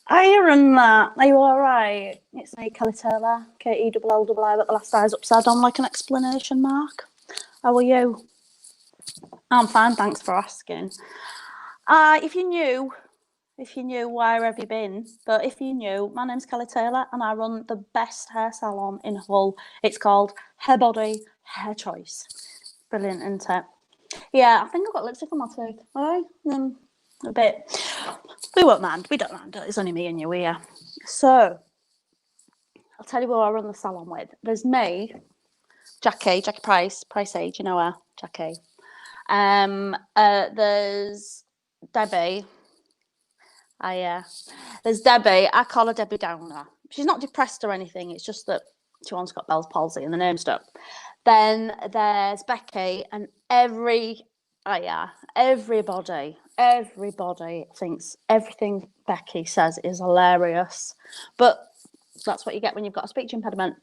Hiya and that. Are you alright? It's me, Kelli Taylor, K-E-L-L-I, but the last I's upside down like an exclamation mark. How are you? I'm fine, thanks for asking. If you knew, where have you been? But if you knew, my name's Kelli Taylor and I run the best hair salon in Hull. It's called Hair Body Hair Choice. Brilliant, isn't it? Yeah, I think I've got lipstick on my tooth. Alright? A bit. We won't mind. We don't mind. It's only me and you here. So, I'll tell you who I run the salon with. There's me, Jackie Price Age, you know her, Jackie. There's Debbie. There's Debbie. I call her Debbie Downer. She's not depressed or anything. It's just that she once got Bell's palsy and the name stuck. Then there's Becky, and everybody thinks everything Becky says is hilarious. But that's what you get when you've got a speech impediment.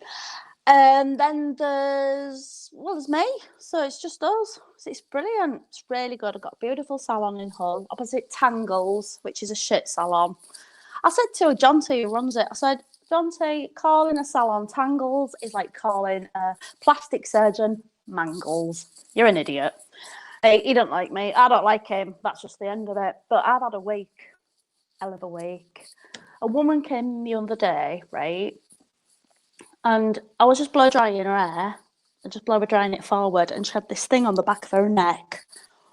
Then there's me. So it's just us. So it's brilliant. It's really good. I've got a beautiful salon in Hull, opposite Tangles, which is a shit salon. I said to John T, who runs it, I said, John T, calling a salon Tangles is like calling a plastic surgeon Mangles. You're an idiot. Hey, he don't like me. I don't like him. That's just the end of it. But I've had a week. Hell of a week. A woman came the other day, right? And I was just blow drying her hair and just blow drying it forward. And she had this thing on the back of her neck,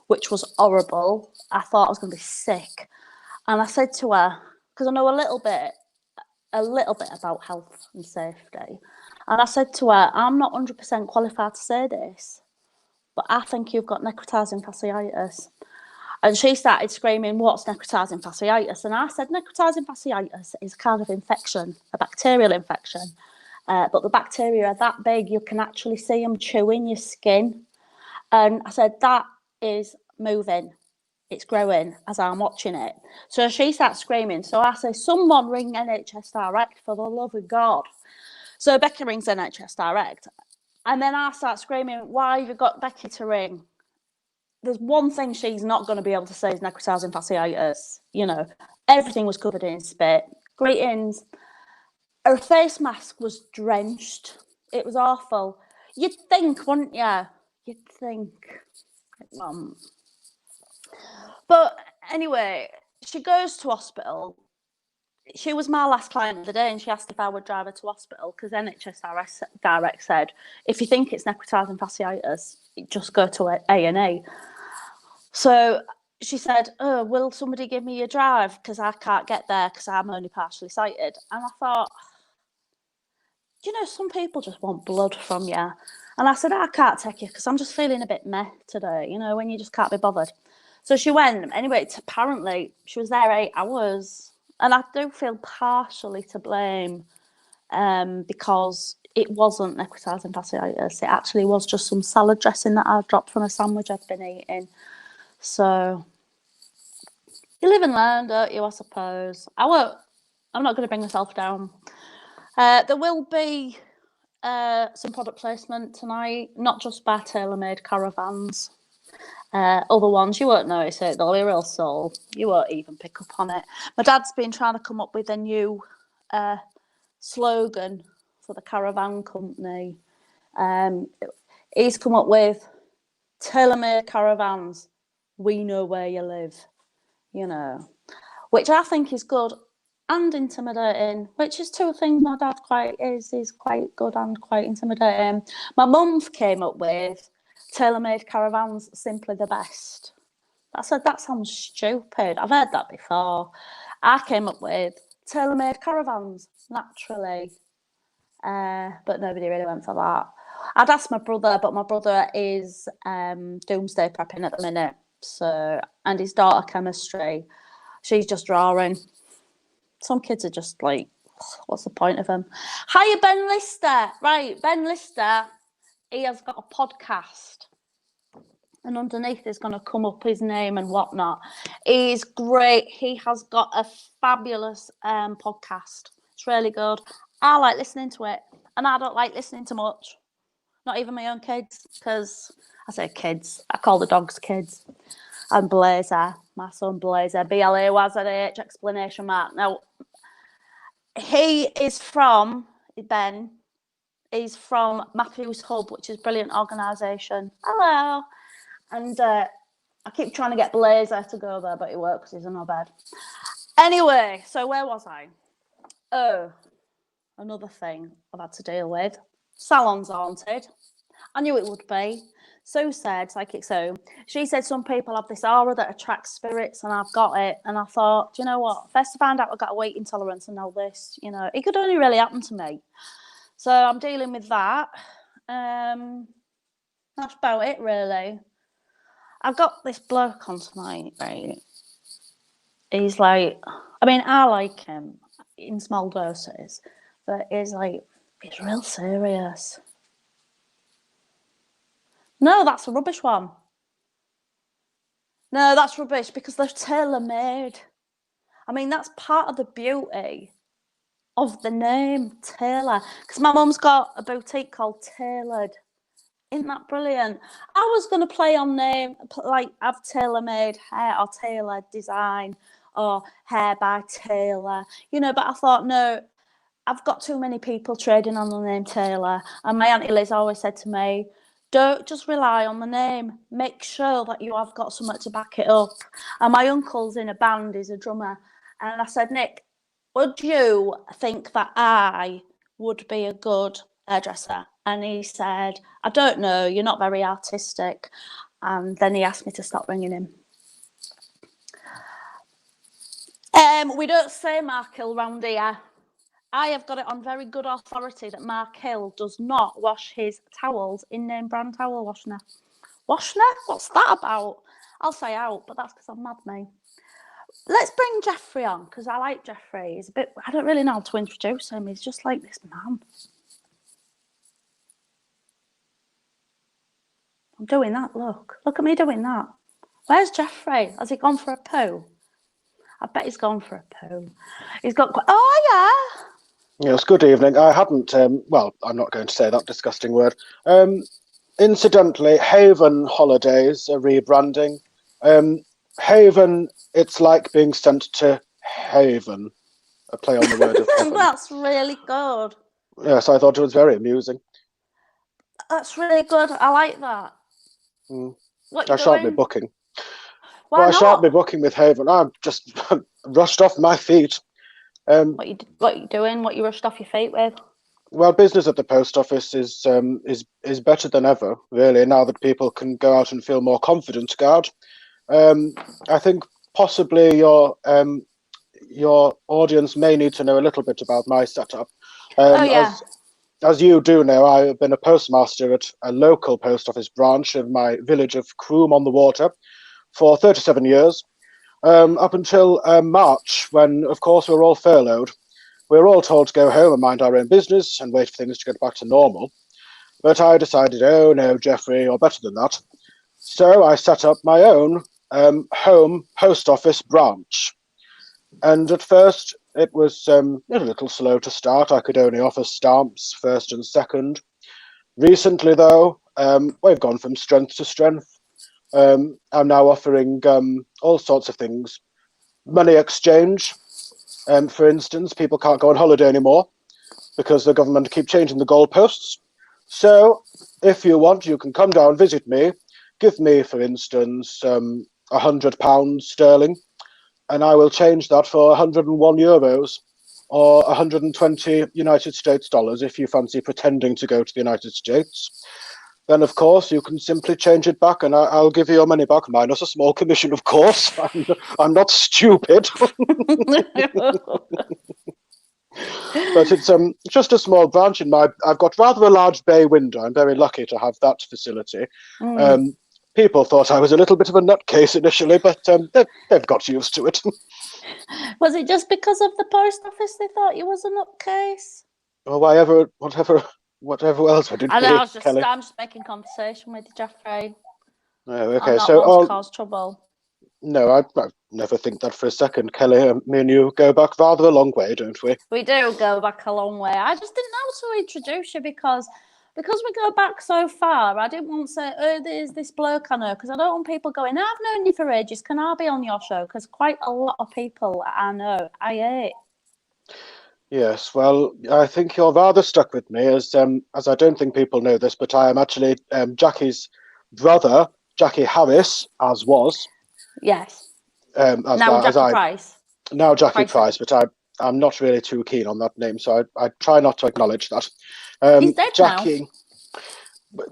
which was horrible. I thought I was going to be sick. And I said to her, because I know a little bit about health and safety. And I said to her, I'm not 100% qualified to say this, but I think you've got necrotizing fasciitis. And she started screaming, what's necrotizing fasciitis? And I said, necrotizing fasciitis is a kind of infection, a bacterial infection. But the bacteria are that big, you can actually see them chewing your skin. And I said, that is moving. It's growing as I'm watching it. So she starts screaming. So I say, someone ring NHS Direct for the love of God. So Becky rings NHS Direct. And then I start screaming, why have you got Becky to ring? There's one thing she's not going to be able to say is necrotizing fasciitis. You know, everything was covered in spit. Greetings. Her face mask was drenched. It was awful. You'd think, wouldn't you? You'd think. But anyway, she goes to hospital. She was my last client of the day and she asked if I would drive her to hospital because NHS Direct said, if you think it's necrotizing fasciitis, just go to A&E. So she said, oh, will somebody give me a drive because I can't get there because I'm only partially sighted. And I thought, you know, some people just want blood from you. And I said, I can't take you because I'm just feeling a bit meh today, you know, when you just can't be bothered. So she went. Anyway, apparently she was there 8 hours. And I do feel partially to blame because it wasn't necrotizing fasciitis. It actually was just some salad dressing that I dropped from a sandwich I'd been eating. So you live and learn, don't you, I suppose. I'm not going to bring myself down. There will be some product placement tonight, not just by tailor-made caravans. Other ones, you won't notice it, they'll be real soul. You won't even pick up on it. My dad's been trying to come up with a new slogan for the caravan company. He's come up with tailor-made caravans, we know where you live, you know, which I think is good and intimidating, which is two things my dad is quite good and quite intimidating. My mum came up with tailor-made caravans, simply the best. I said, that sounds stupid. I've heard that before. I came up with tailor-made caravans, naturally. But nobody really went for that. I'd asked my brother, but my brother is doomsday prepping at the minute. So, and his daughter chemistry, she's just drawing. Some kids are just like, what's the point of them? Hiya, Ben Lister. Right, Ben Lister, he has got a podcast. And underneath is going to come up his name and whatnot. He's great. He has got a fabulous podcast. It's really good. I like listening to it. And I don't like listening to much. Not even my own kids. Because I say kids. I call the dogs kids. And Blazer. My son Blazer. BLAZH exclamation mark. Now, He is from Ben. He's from Matthews Hub, which is a brilliant organisation. Hello. And I keep trying to get Blazer to go there, but it works. He's in our bed. Anyway, so where was I? Oh, another thing I've had to deal with. Salon's haunted. I knew it would be. Sue said, Psychic Sue, she said some people have this aura that attracts spirits, and I've got it. And I thought, do you know what? First I found out I've got a weight intolerance and now this, you know, it could only really happen to me. So I'm dealing with that. That's about it, really. I've got this bloke on tonight, right? He's like, I mean, I like him in small doses, but he's like, he's real serious. No, that's a rubbish one. No, that's rubbish because they're tailor-made. I mean, that's part of the beauty of the name, Taylor. Because my mum's got a boutique called Tailored. Isn't that brilliant? I was going to play on name, like have tailor-made hair or tailored design or hair by Taylor, you know, but I thought, no, I've got too many people trading on the name Taylor. And my Auntie Liz always said to me, don't just rely on the name. Make sure that you have got something to back it up. And my uncle's in a band, he's a drummer. And I said, Nick, would you think that I would be a good hairdresser? And he said, I don't know, you're not very artistic. And then he asked me to stop ringing him. We don't say Mark Hill round here. I have got it on very good authority that Mark Hill does not wash his towels in name brand towel washner. Washner? What's that about? I'll say out, but that's because I'm mad, me. Let's bring Jeffrey on, because I like Jeffrey. He's a bit, I don't really know how to introduce him. He's just like this man. I'm doing that, look. Look at me doing that. Where's Jeffrey? Has he gone for a poo? I bet he's gone for a poo. He's got quite... Oh, yeah. Yes, good evening. I hadn't, well, I'm not going to say that disgusting word. Incidentally, Haven Holidays are rebranding. Haven, it's like being sent to Haven. A play on the word of heaven. That's really good. Yes, I thought it was very amusing. That's really good. I like that. What I shan't be booking. Why well, not? I shan't be booking with Haven. I'm just rushed off my feet. What you doing? What you rushed off your feet with? Well, business at the post office is better than ever, really, now that people can go out and feel more confident, Guard. I think possibly your audience may need to know a little bit about my setup. As you do know, I have been a postmaster at a local post office branch in my village of Croom on the Water for 37 years, up until March, when, of course, we were all furloughed. We were all told to go home and mind our own business and wait for things to get back to normal. But I decided, oh no, Jeffrey, you're better than that. So I set up my own home post office branch. And at first, it was a little slow to start. I could only offer stamps, first and second. Recently, though, we've gone from strength to strength. I'm now offering all sorts of things. Money exchange. For instance, people can't go on holiday anymore because the government keep changing the goalposts. So if you want, you can come down, visit me, give me, for instance, £100 sterling, and I will change that for 101 euros or 120 United States dollars if you fancy pretending to go to the United States. Then, of course, you can simply change it back and I'll give you your money back, minus a small commission, of course. I'm not stupid. But it's just a small branch in I've got rather a large bay window. I'm very lucky to have that facility. People thought I was a little bit of a nutcase initially, but they've got used to it. Was it just because of the post office they thought you was a nutcase? Or whatever else I did. I know, Kelly. I'm just making conversation with you, Jeffrey. Oh, okay, I'm not so one to cause trouble. No, I never think that for a second, Kelly. Me and you go back rather a long way, don't we? We do go back a long way. I just didn't know to introduce you because we go back so far. I didn't want to say, oh, there's this bloke I know, because I don't want people going, I've known you for ages. Can I be on your show? Because quite a lot of people I know, I hate. Yes, well, I think you're rather stuck with me, as I don't think people know this, but I am actually Jackie's brother, Jackie Harris, as was, Yes. as Now well as Jackie I Price. now Jackie Price. Price, but I'm not really too keen on that name, so I try not to acknowledge that. He's dead now. Jackie,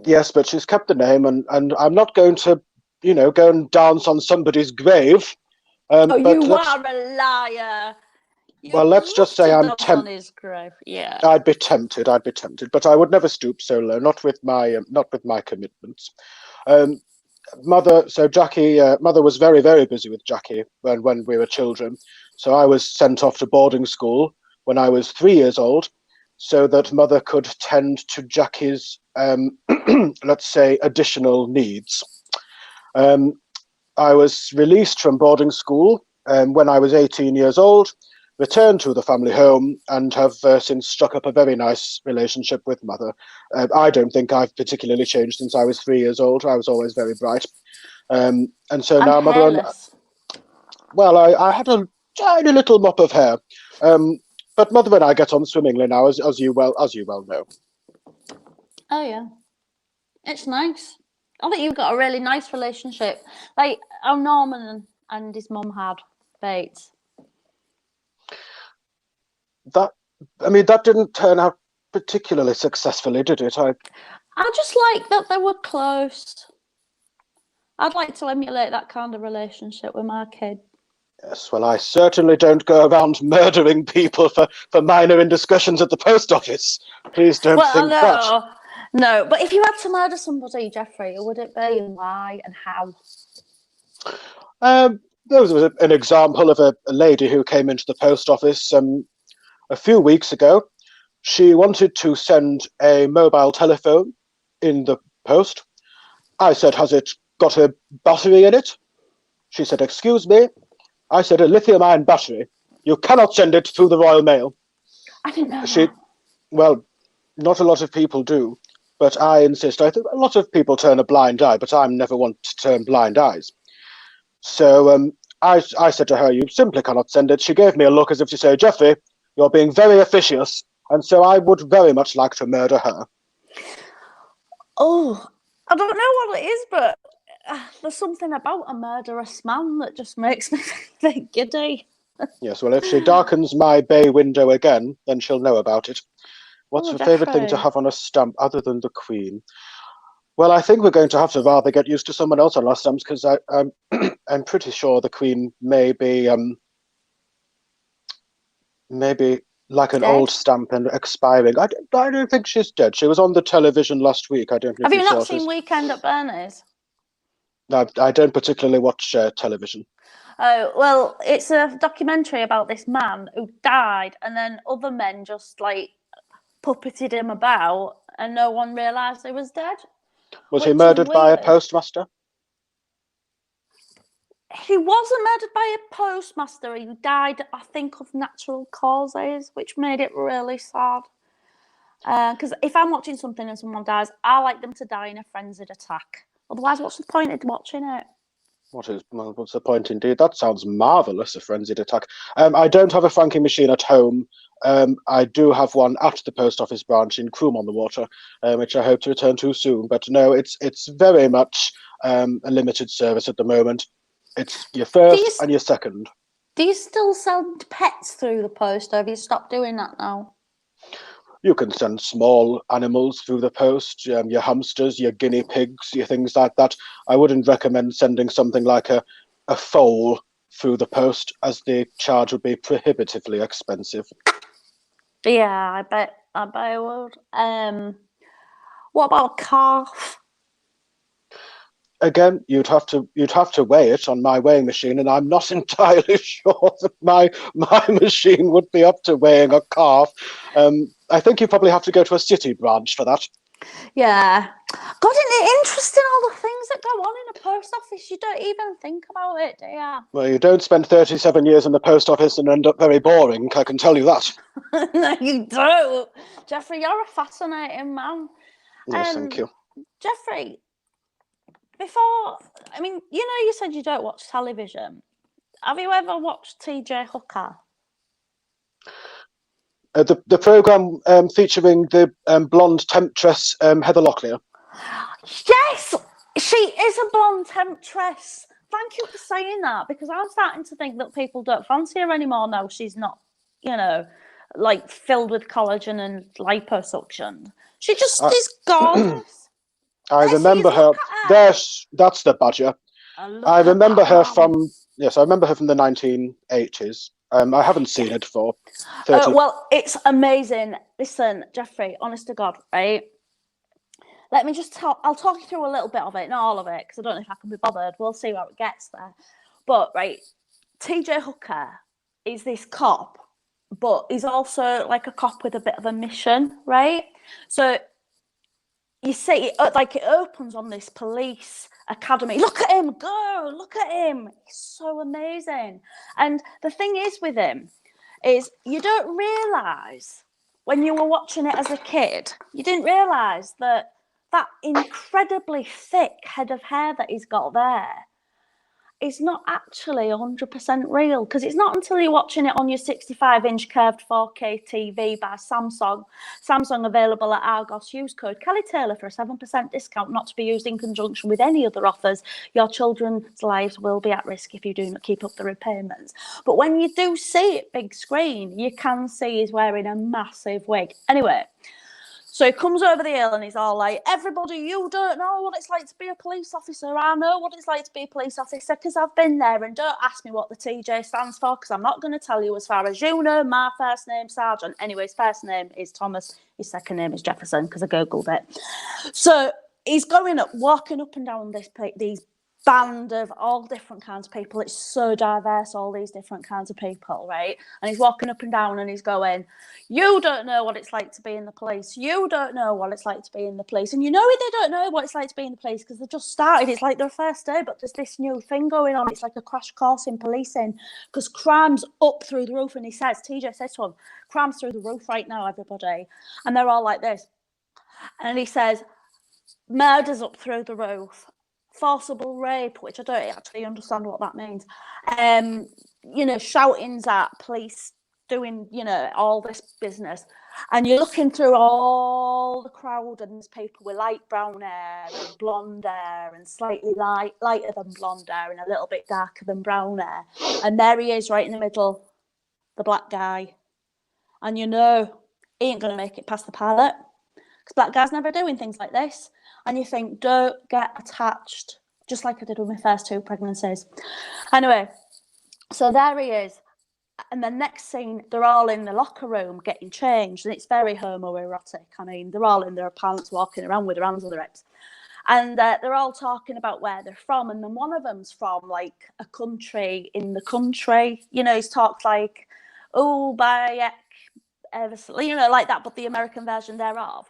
yes, but she's kept the name, and I'm not going to, go and dance on somebody's grave. Oh, But you are a liar. You'd let's just love say to I'm dance on his grave. Yeah. I'd be tempted. I'd be tempted, but I would never stoop so low. Not with my commitments. Um, mother was very, very busy with Jackie when we were children. So I was sent off to boarding school when I was 3 years old, so that mother could tend to Jackie's, let's say, additional needs. Um, I was released from boarding school when I was 18 years old, returned to the family home, and have since struck up a very nice relationship with mother. I don't think I've particularly changed since I was 3 years old. I was always very bright. And so And now mother and, hairless. well, I had a tiny little mop of hair. But mother and I get on swimmingly now, as you well know. Oh, yeah. It's nice. I think you've got a really nice relationship. Like how Norman and his mum had, Bates. That didn't turn out particularly successfully, did it? I just like that they were close. I'd like to emulate that kind of relationship with my kid. Yes, well, I certainly don't go around murdering people for minor indiscretions at the post office. Please don't Well, think that. no. But if you had to murder somebody, Jeffrey, who would it be, and why, and how? There was an example of a lady who came into the post office a few weeks ago. She wanted to send a mobile telephone in the post. I said, "Has it got a battery in it?" She said, "Excuse me." I said, "A lithium-ion battery. You cannot send it through the Royal Mail." I didn't know She, that. well, not a lot of people do, but I insist. I think a lot of people turn a blind eye, but I'm never one to turn blind eyes. So I said to her, "You simply cannot send it." She gave me a look as if to say, "Geoffrey, you're being very officious," and so I would very much like to murder her. Oh, I don't know what it is, but there's something about a murderous man that just makes me think giddy. Yes, well, if she darkens my bay window again, then she'll know about it. What's Oh, her favourite thing to Jeffrey. have on a stamp other than the Queen? Well, I think we're going to have to rather get used to someone else on our stamps, because I'm pretty sure the Queen may be maybe like an old Dead. stamp and expiring. I don't think she's dead. She was on the television last week. I don't know Have if you you saw not it. seen Weekend at Bernie's? I don't particularly watch television. Oh, well, it's a documentary about this man who died, and then other men just like puppeted him about, and no one realised he was dead, Was he which is murdered by a weird. postmaster? He wasn't murdered by a postmaster. He died, I think, of natural causes, which made it really sad. Because if I'm watching something and someone dies, I like them to die in a frenzied attack. Otherwise, what's the point of watching it? What's the point indeed? That sounds marvellous, a frenzied attack. I don't have a franking machine at home. I do have one at the post office branch in Croom on the Water, which I hope to return to soon. But no, it's very much a limited service at the moment. It's your Do you first and your second. do you still send pets through the post, or have you stopped doing that now? You can send small animals through the post, your hamsters, your guinea pigs, your things like that. I wouldn't recommend sending something like a foal through the post, as the charge would be prohibitively expensive. Yeah, I bet I would. What about a calf? Again, you'd have to weigh it on my weighing machine, and I'm not entirely sure that my machine would be up to weighing a calf. I think you probably have to go to a city branch for that. Yeah. God, isn't it interesting all the things that go on in a post office? You don't even think about it, do you? Well, you don't spend 37 years in the post office and end up very boring, I can tell you that. No, you don't. Jeffrey, you're a fascinating man. Yes, thank you. Jeffrey, before, you said you don't watch television. Have you ever watched TJ Hooker? The programme featuring the blonde temptress Heather Locklear. Yes, she is a blonde temptress. Thank you for saying that, because I'm starting to think that people don't fancy her anymore now. She's not, like filled with collagen and liposuction. She just is gorgeous. I remember her. That's the badger. I remember her from I remember her from the 1980s. I haven't seen it for 30. Well, it's amazing. Listen, Jeffrey, honest to God, right? Let me just talk. I'll talk you through a little bit of it, not all of it, because I don't know if I can be bothered. We'll see how it gets there. But, right, TJ Hooker is this cop, but he's also like a cop with a bit of a mission, right? So you see, it opens on this police academy. Look at him go! Look at him! He's so amazing. And the thing is with him is you don't realise when you were watching it as a kid, you didn't realise that incredibly thick head of hair that he's got there is not actually 100% real, because it's not until you're watching it on your 65-inch curved 4K TV by Samsung available at Argos. Use code Kelly Taylor for a 7% discount, not to be used in conjunction with any other offers. Your children's lives will be at risk if you do not keep up the repayments. But when you do see it big screen, you can see he's wearing a massive wig. Anyway, so he comes over the hill and he's all like, everybody, you don't know what it's like to be a police officer. I know what it's like to be a police officer because I've been there, and don't ask me what the TJ stands for because I'm not going to tell you. As far as you know, my first name's Sergeant. Anyway, his first name is Thomas. His second name is Jefferson because I Googled it. So he's walking up and down these band of all different kinds of people. It's so diverse, all these different kinds of people, right? And he's walking up and down and he's going, you don't know what it's like to be in the police. You don't know what it's like to be in the police. And you know they don't know what it's like to be in the police because they just started. It's like their first day, but there's this new thing going on. It's like a crash course in policing because crime's up through the roof. And TJ says to him, crime's through the roof right now, everybody. And they're all like this. And he says, murder's up through the roof. Forcible rape, which I don't actually understand what that means. Shoutings at police doing, all this business. And you're looking through all the crowd and there's people with light brown hair and blonde hair and slightly lighter than blonde hair and a little bit darker than brown hair. And there he is right in the middle, the black guy. And he ain't going to make it past the pilot because black guys never doing things like this. And you think, don't get attached, just like I did with my first 2 pregnancies. Anyway, so there he is. And the next scene, they're all in the locker room getting changed. And it's very homoerotic. I mean, they're all in their pants walking around with their hands on their hips. And they're all talking about where they're from. And then one of them's from, like, a country in the country. He's talked like, like that, but the American version thereof.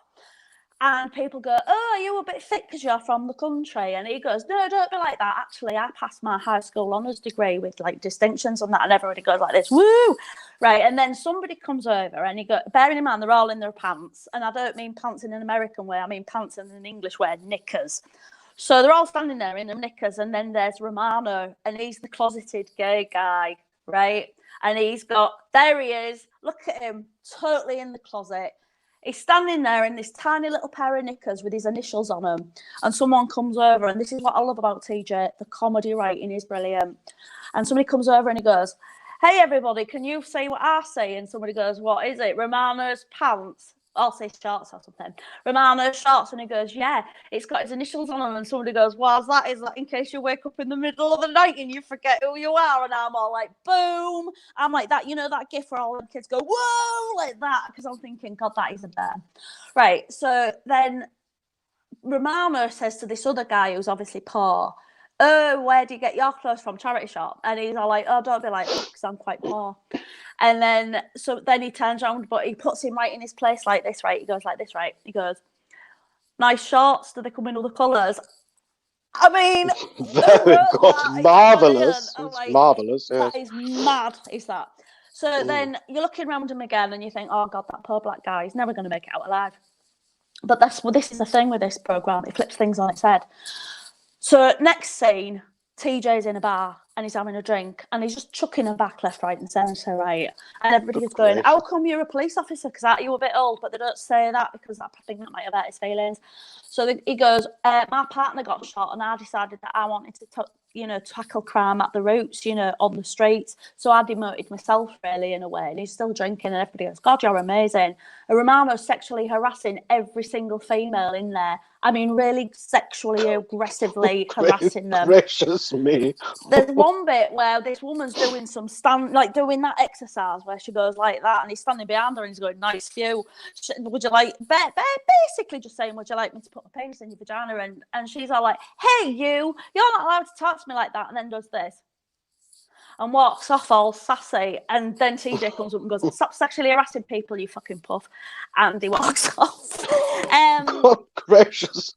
And people go, oh, you're a bit thick because you're from the country. And he goes, no, don't be like that. Actually, I passed my high school honours degree with like distinctions on that. And everybody goes like this, woo! Right. And then somebody comes over and he goes, bearing in mind, they're all in their pants. And I don't mean pants in an American way. I mean pants in an English way, knickers. So they're all standing there in their knickers. And then there's Romano and he's the closeted gay guy, right? And there he is. Look at him, totally in the closet. He's standing there in this tiny little pair of knickers with his initials on them. And someone comes over, and this is what I love about TJ, the comedy writing is brilliant. And somebody comes over and he goes, hey, everybody, can you say what I say? And somebody goes, what is it? Romano's pants. I'll say shorts or something. Romano's shorts. And he goes, yeah, it's got his initials on them. And somebody goes, what's that? Is that in case you wake up in the middle of the night and you forget who you are? And I'm all like, boom. I'm like that, that gif where all the kids go, whoa, like that. Because I'm thinking, God, that is a bear. Right. So then Romano says to this other guy who's obviously poor, oh, where do you get your clothes from? Charity shop. And he's all like, oh, don't be like that because I'm quite poor. And then he turns around, but he puts him right in his place like this, right? He goes like this, right? He goes, nice shorts. Do they come in other colours? I mean, very good, marvellous. It's marvellous. That is mad, is that? So then you're looking around him again and you think, oh, God, that poor black guy, he's never going to make it out alive. But this is the thing with this programme. It flips things on its head. So next scene, TJ's in a bar and he's having a drink, and he's just chucking her back left, right, and centre, right? And everybody's going, Great. how come you're a police officer? Because aren't you a bit old? But they don't say that because I think that might have hurt his feelings. So he goes, my partner got shot, and I decided that I wanted to tackle crime at the roots, on the streets. So I demoted myself, really, in a way. And he's still drinking, and everybody goes, God, you're amazing. And Romano's sexually harassing every single female in there. I mean, really sexually aggressively harassing them. Gracious me. There's one bit where this woman's doing doing that exercise where she goes like that, and he's standing behind her and he's going, nice view. Would you like, basically just saying, would you like me to put my penis in your vagina? And she's all like, hey, you're not allowed to talk to me like that. And then does this. And walks off all sassy. And then TJ comes up and goes, stop sexually harassing people, you fucking puff. And he walks off. God gracious.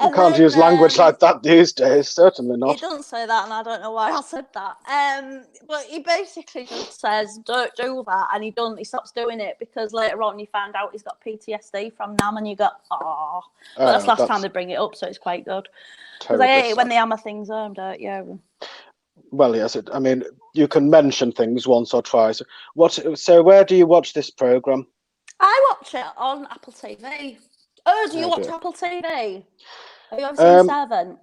You can't use language like that these days, certainly not. He doesn't say that, and I don't know why I said that. But he basically just says, don't do that, and he stops doing it because later on you find out he's got PTSD from Nam, and you go, oh. But that's the last time they bring it up, so it's quite good. Because I hate it when they hammer things home, don't you? Well, yes, I mean, you can mention things once or twice. So where do you watch this programme? I watch it on Apple TV. Oh, do you watch Apple TV? Have you ever seen Servant?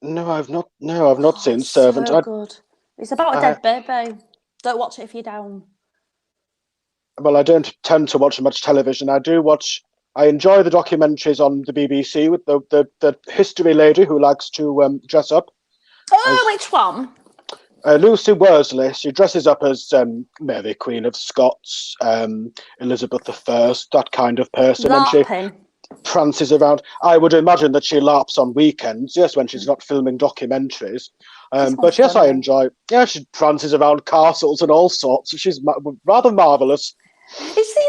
No, I've not. No, I've not seen Servant. So good. It's about a dead baby. Don't watch it if you're down. Well, I don't tend to watch much television. I enjoy the documentaries on the BBC with the history lady who likes to dress up. Oh, which one? Lucy Worsley. She dresses up as Mary, Queen of Scots, Elizabeth I, that kind of person. LARPing. And she prances around. I would imagine that she LARPs on weekends, yes, when she's not filming documentaries. But yes, I enjoy. Yeah, she prances around castles and all sorts. She's rather marvellous. You see,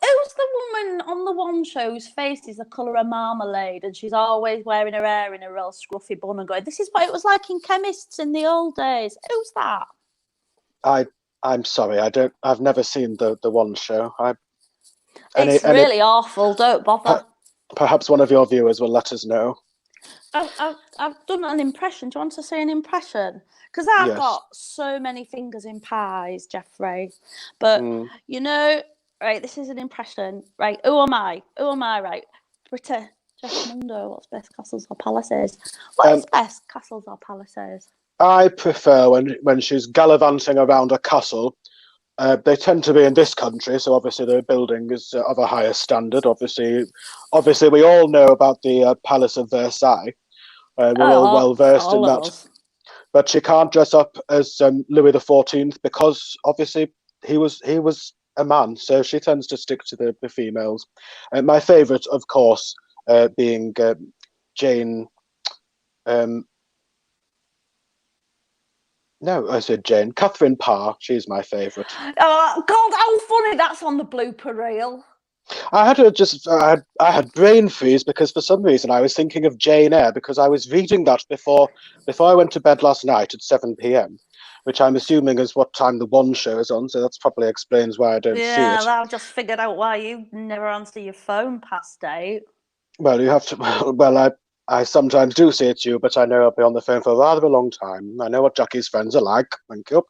who's the woman on the one show whose face is the colour of marmalade, and she's always wearing her hair in a real scruffy bun and going, this is what it was like in chemists in the old days. Who's that? I'm sorry, I've never seen the one show. It's really awful. Don't bother. Perhaps one of your viewers will let us know. I've done an impression. Do you want to say an impression? Because I've got so many fingers in pies, Jeffrey. But, right, this is an impression. Right, who am I? Right? Britta, Jeff Mundo, what's best, castles or palaces? What is best, castles or palaces? I prefer when she's gallivanting around a castle. They tend to be in this country, so obviously the building is of a higher standard. Obviously, we all know about the Palace of Versailles. We're all well versed in that. But she can't dress up as Louis XIV because obviously he was a man, so she tends to stick to the females. My favourite, of course, being Jane. No, I said Jane. Catherine Parr. She's my favourite. Oh God, how funny! That's on the blooper reel. I had brain freeze because for some reason I was thinking of Jane Eyre because I was reading that before I went to bed last night at 7 p.m, which I'm assuming is what time the one show is on. So that's probably explains why I don't see it. Yeah, I've just figured out why you never answer your phone past 8. Well, you have to. Well, I sometimes do see it, you, but I know I'll be on the phone for rather a long time. I know what Jackie's friends are like. Thank you.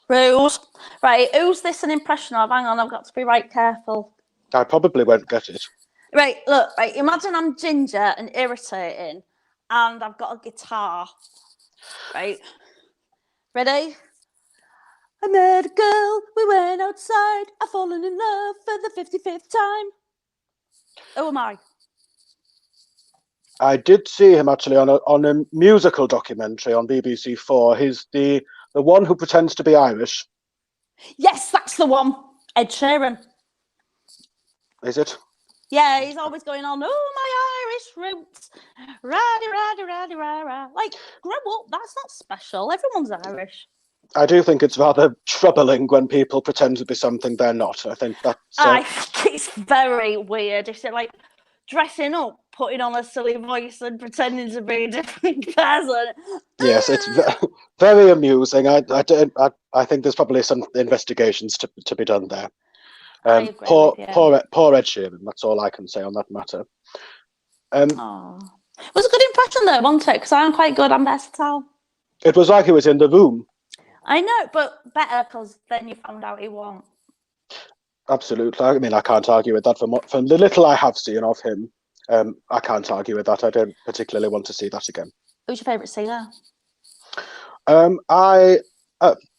Rules. Right, who's this an impression of? Hang on, I've got to be right careful. I probably won't get it. Right, look, right, imagine I'm ginger and irritating and I've got a guitar. Right? Ready? I met a girl, we went outside, I've fallen in love for the 55th time. Who am I? I did see him actually on a musical documentary on BBC 4. He's the one who pretends to be Irish. Yes, that's the one. Ed Sheeran. Is it? Yeah, he's always going on, oh, my Irish roots. Rah. Like, grow up, that's not special. Everyone's Irish. I do think it's rather troubling when people pretend to be something they're not. I think that's... I think it's very weird. It's like dressing up, putting on a silly voice and pretending to be a different person. Yes, it's very amusing. I think there's probably some investigations to be done there. Poor Ed Sheeran. That's all I can say on that matter. It was a good impression though, wasn't it? Because I'm quite good. I'm versatile. It was like he was in the room. I know, but better because then you found out he won. Absolutely. I mean, I can't argue with that. From the little I have seen of him, I can't argue with that. I don't particularly want to see that again. Who's your favourite singer?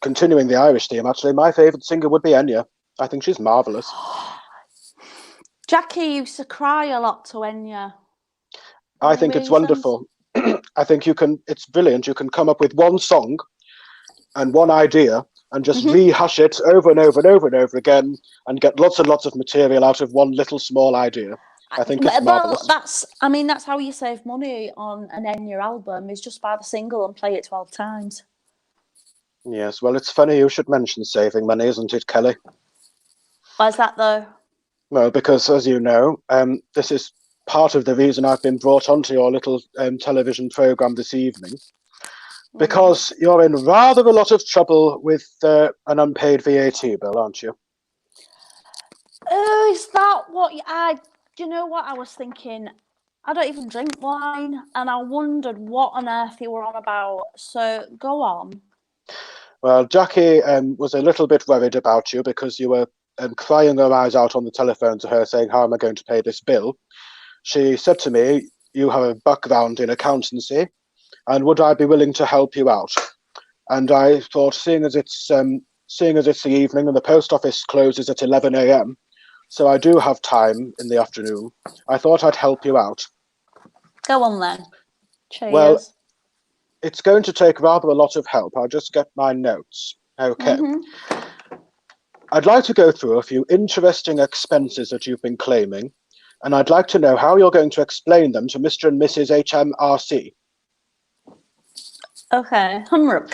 Continuing the Irish theme, actually, my favourite singer would be Enya. I think she's marvellous. Jackie used to cry a lot to Enya. I think it's wonderful. I think it's brilliant. You can come up with one song and one idea and just rehash it over and over and over and over again and get lots and lots of material out of one little small idea. I think it's marvellous. That's how you save money on an Enya album, is just buy the single and play it 12 times. Yes, well, it's funny you should mention saving money, isn't it, Kelly? Why's that, though? Well, because, as you know, this is part of the reason I've been brought onto your little television programme this evening. Because you're in rather a lot of trouble with an unpaid VAT bill, aren't you? Oh, is that what do you know what I was thinking? I don't even drink wine, and I wondered what on earth you were on about. So go on. Well, Jackie was a little bit worried about you because you were crying her eyes out on the telephone to her saying, how am I going to pay this bill? She said to me, you have a background in accountancy, and would I be willing to help you out? And I thought, seeing as it's the evening and the post office closes at 11 a.m, so I do have time in the afternoon, I thought I'd help you out. Go on then. Cheers. Well, it's going to take rather a lot of help. I'll just get my notes. Okay. I'd like to go through a few interesting expenses that you've been claiming, and I'd like to know how you're going to explain them to Mr. and Mrs. HMRC. Okay, Humrook.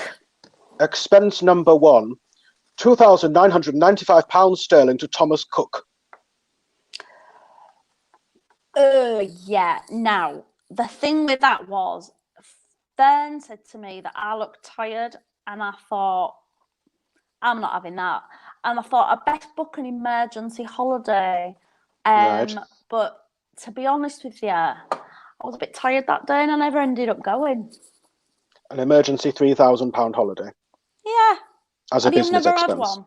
Expense number 1, £2,995 to Thomas Cook. Yeah. Now, the thing with that was, Fern said to me that I looked tired, and I thought, I'm not having that. And I thought, I'd best book an emergency holiday. Right. But to be honest with you, I was a bit tired that day, and I never ended up going. An emergency £3,000 holiday? Yeah. As a business never expense? Had one?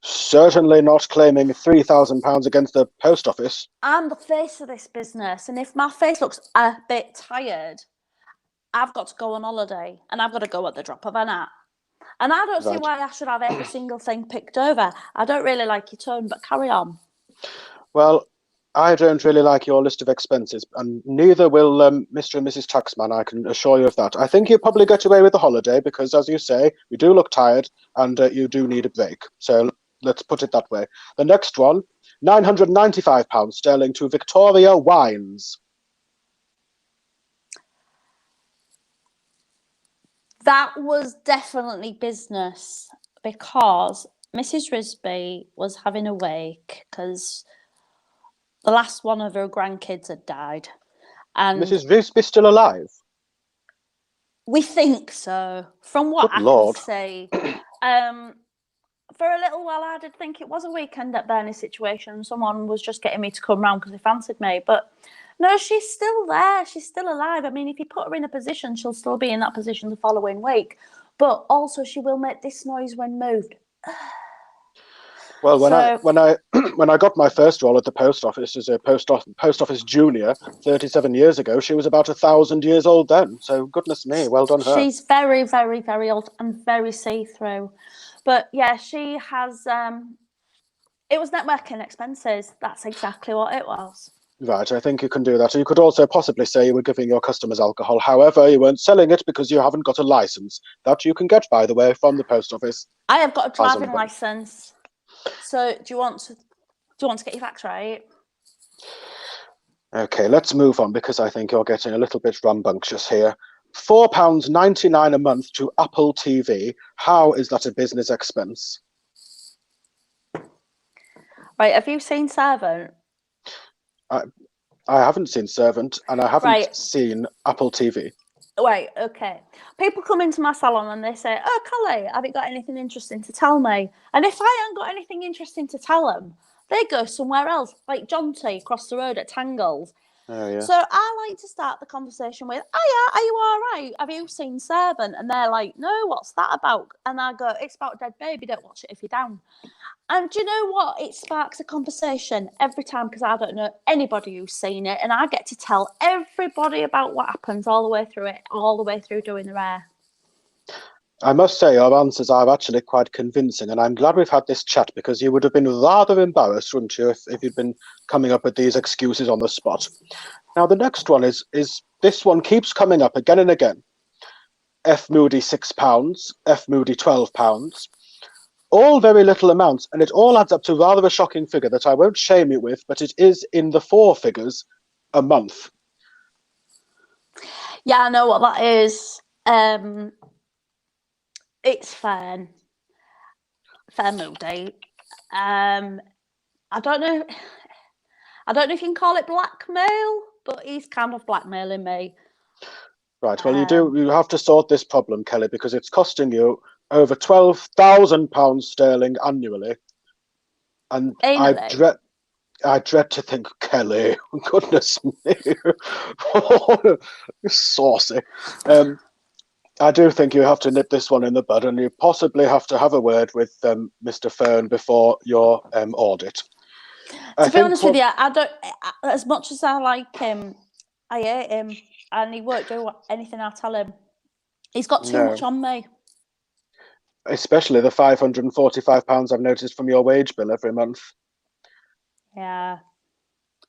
Certainly not claiming £3,000 against the post office. I'm the face of this business, and if my face looks a bit tired, I've got to go on holiday, and I've got to go at the drop of an hat. And I don't see why I should have every single thing picked over. I don't really like your tone, but carry on. Well, I don't really like your list of expenses, and neither will Mr. and Mrs. Taxman, I can assure you of that. I think you'll probably get away with the holiday because, as you say, you do look tired and you do need a break. So let's put it that way. The next one, £995 to Victoria Wines. That was definitely business because Mrs. Risby was having a wake because the last one of her grandkids had died. And Mrs. Risby still alive? We think so, from what I can see. For a little while, I did think it was a weekend at Bernie's situation. Someone was just getting me to come round because they fancied me. But no, she's still there. She's still alive. I mean, if you put her in a position, she'll still be in that position the following week. But also, she will make this noise when moved. Well, when I got my first role at the post office as a post office junior 37 years ago, she was about 1,000 years old then. So goodness me, well done her. She's very, very, very old and very see-through. But yeah, she has. It was networking expenses. That's exactly what it was. Right, I think you can do that. You could also possibly say you were giving your customers alcohol. However, you weren't selling it because you haven't got a license. That you can get, by the way, from the post office. I have got a driving license. So do you want to get your facts right? Okay, let's move on because I think you're getting a little bit rambunctious here. £4.99 a month to Apple TV. How is that a business expense? Right, have you seen Servant? I haven't seen Servant, and I haven't seen Apple TV. Right, okay. People come into my salon and they say, "Oh, Kelli, have you got anything interesting to tell me?" And if I haven't got anything interesting to tell them, they go somewhere else, like John T across the road at Tangles. Oh, yeah. So I like to start the conversation with, "Oh yeah, are you all right? Have you seen Servant?" And they're like, "No, what's that about?" And I go, "It's about a dead baby. Don't watch it if you're down." And do you know what? It sparks a conversation every time because I don't know anybody who's seen it, and I get to tell everybody about what happens all the way through it, all the way through doing the hair. I must say your answers are actually quite convincing, and I'm glad we've had this chat because you would have been rather embarrassed, wouldn't you, if you'd been coming up with these excuses on the spot. Now, the next one is this one keeps coming up again and again. F Moody £6, F Moody £12. All very little amounts, and it all adds up to rather a shocking figure that I won't shame you with, but it is in the 4 figures a month. Yeah, I know what that is. It's fair Moody. I don't know if you can call it blackmail, but he's kind of blackmailing me. Right, well, you have to sort this problem, Kelly, because it's costing you over £12,000 sterling annually. And Anally. I dread to think, Kelly, goodness me, saucy. I do think you have to nip this one in the bud, and you possibly have to have a word with Mr. Fern before your audit. To be honest with you, I don't. As much as I like him, I hate him, and he won't do anything I tell him. He's got too much on me. Especially the £545 I've noticed from your wage bill every month. Yeah,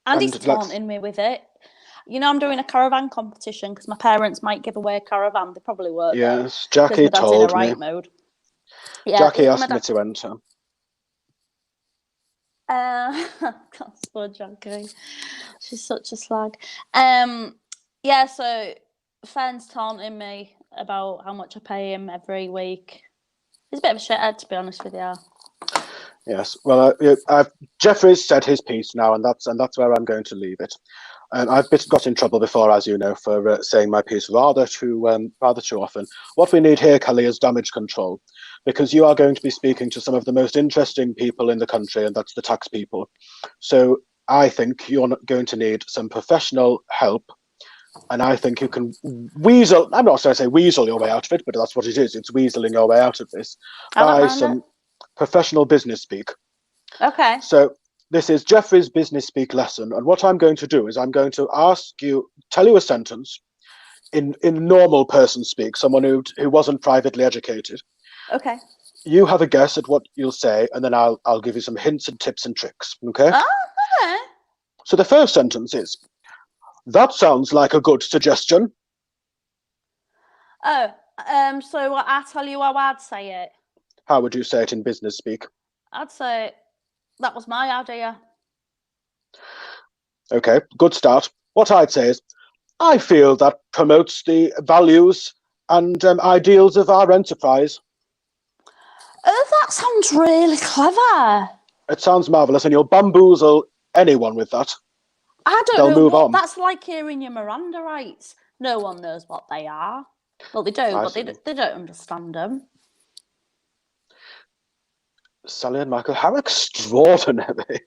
and he's taunting me with it. You know, I'm doing a caravan competition because my parents might give away a caravan. They probably won't. Yes, Jackie told me. Mode. Yeah, Jackie asked me to enter. Poor Jackie. She's such a slag. Yeah, so Fern's taunting me about how much I pay him every week. He's a bit of a shithead, to be honest with you. Yes, well, Jeffrey's said his piece now, and that's where I'm going to leave it. I've got in trouble before, as you know, for saying my piece rather too often. What we need here, Kelly, is damage control, because you are going to be speaking to some of the most interesting people in the country, and that's the tax people. So I think you're going to need some professional help, and I think you can weasel. I'm not going to say weasel your way out of it, but that's what it is. It's weaseling your way out of this by some professional business speak. Okay. So this is Jeffrey's business speak lesson, and what I'm going to do is I'm going to tell you a sentence in normal person speak, someone who wasn't privately educated. Okay. You have a guess at what you'll say, and then I'll give you some hints and tips and tricks. Okay. Oh, okay. So the first sentence is, "That sounds like a good suggestion." Oh, so what I tell you how I'd say it? How would you say it in business speak? I'd say, "That was my idea." Okay, good start. What I'd say is, "I feel that promotes the values and ideals of our enterprise." Oh, that sounds really clever. It sounds marvellous, and you'll bamboozle anyone with that. I don't know what that's like hearing your Miranda rights. No one knows what they are. Well, they do, but they don't understand them. Sally and Michael, how extraordinary.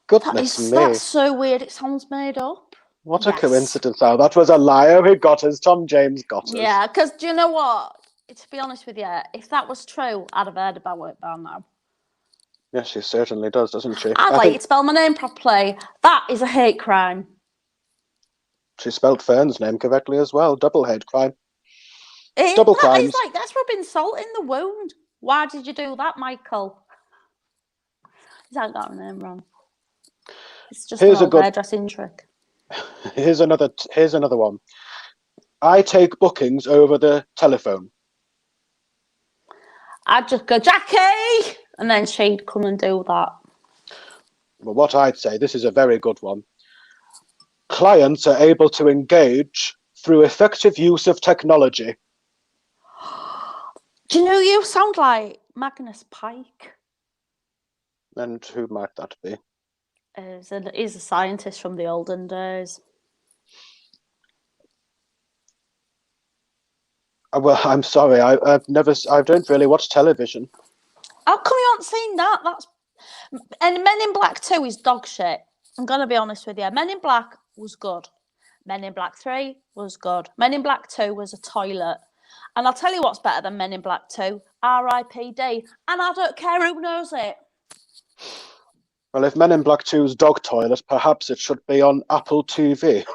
Goodness me. That's so weird. It sounds made up. What a coincidence now. That was a liar who got us. Tom James got us. Yeah, because do you know what? To be honest with you, if that was true, I'd have heard about it by now. Yes, she certainly does, doesn't she? I'd like you to spell my name properly. That is a hate crime. She spelled Fern's name correctly as well. Double hate crime. Double crimes. It's like, that's rubbing salt in the wound. Why did you do that, Michael? He's got her name wrong. It's just an old hairdressing trick. Here's another one. "I take bookings over the telephone." I'd just go, "Jackie!" and then she'd come and do that. Well, what I'd say, this is a very good one. "Clients are able to engage through effective use of technology." Do you know you sound like Magnus Pike? And who might that be? He's a scientist from the olden days. Well, I'm sorry, I don't really watch television. How come you haven't seen that? And Men in Black 2 is dog shit. I'm gonna be honest with you. Men in Black was good. Men in Black 3 was good. Men in Black 2 was a toilet. And I'll tell you what's better than Men in Black 2, R.I.P.D. And I don't care who knows it. Well, if Men in Black 2's dog toilet, perhaps it should be on Apple TV.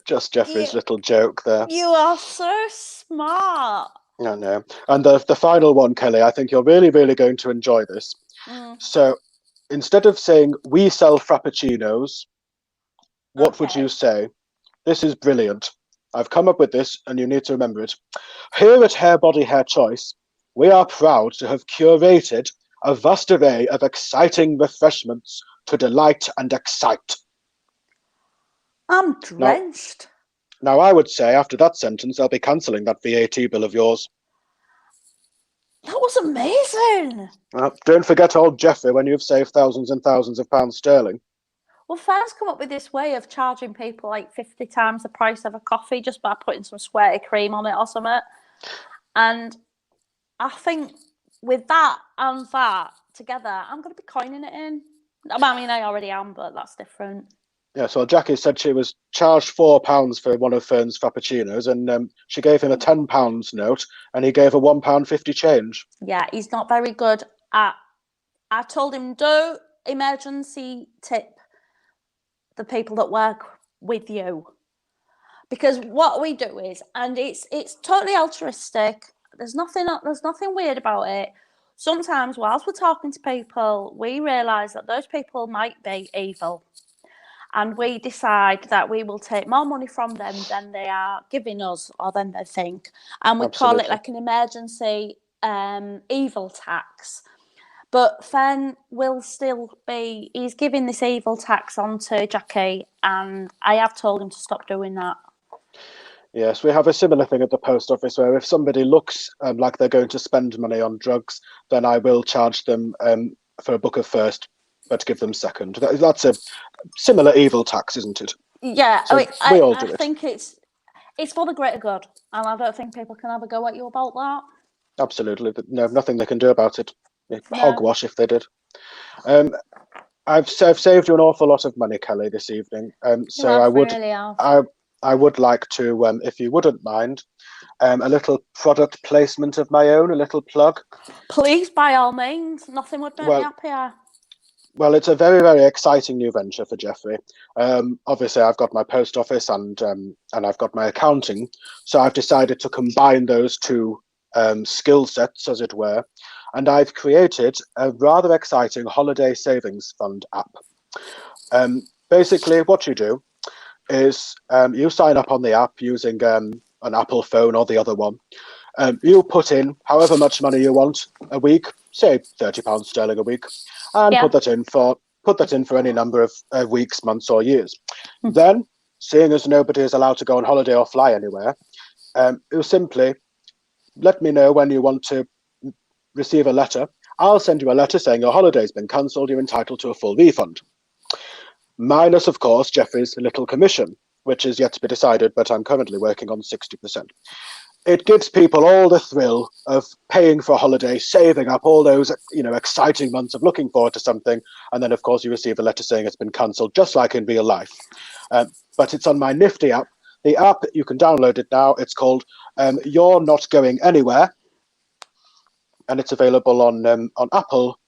Just Jeffrey's little joke there. You are so smart. I know. And the final one, Kelly, I think you're really, really going to enjoy this. So instead of saying, we sell frappuccinos, what would you say? This is brilliant. I've come up with this, and you need to remember it. Here at Hair Body Hair Choice, we are proud to have curated a vast array of exciting refreshments to delight and excite. I'm drenched. Now, I would say after that sentence, I'll be cancelling that VAT bill of yours. That was amazing. Don't forget old Jeffrey when you've saved thousands and thousands of pounds sterling. Well, Fair's come up with this way of charging people like 50 times the price of a coffee just by putting some sweaty cream on it or something. And I think with that and that together, I'm going to be coining it in. I mean, I already am, but that's different. Yeah, so Jackie said she was charged £4 for one of Fern's frappuccinos, and she gave him a £10 note, and he gave her £1.50 change. Yeah, he's not very good at... I told him, do emergency tip the people that work with you. Because what we do is, and it's totally altruistic, there's nothing weird about it. Sometimes whilst we're talking to people, we realise that those people might be evil. And we decide that we will take more money from them than they are giving us or than they think. And we call it like an emergency evil tax. But Fern will still be, he's giving this evil tax on to Jackie, and I have told him to stop doing that. Yes, we have a similar thing at the post office where if somebody looks like they're going to spend money on drugs, then I will charge them for a book of first, but give them second. That's a similar evil tax, isn't it? Yeah, so I think it's for the greater good, and I don't think people can have a go at you about that. Absolutely, no, nothing they can do about it. Hogwash if they did. I've saved you an awful lot of money, Kelly, this evening. So I would like to, if you wouldn't mind, a little product placement of my own, a little plug. Please, by all means. Nothing would make me happier. Well, it's a very, very exciting new venture for Jeffrey. Obviously, I've got my post office and I've got my accounting, so I've decided to combine those two skill sets, as it were, and I've created a rather exciting holiday savings fund app. Basically, what you do is you sign up on the app using an Apple phone or the other one. You put in however much money you want a week, say £30 sterling a week, and put that in for any number of weeks, months, or years. Then, seeing as nobody is allowed to go on holiday or fly anywhere, you simply let me know when you want to receive a letter. I'll send you a letter saying your holiday's been cancelled, you're entitled to a full refund. Minus, of course, Jeffrey's little commission, which is yet to be decided, but I'm currently working on 60%. It gives people all the thrill of paying for a holiday, saving up all those, exciting months of looking forward to something, and then, of course, you receive a letter saying it's been cancelled, just like in real life. But it's on my nifty app. The app, you can download it now. It's called You're Not Going Anywhere, and it's available on Apple,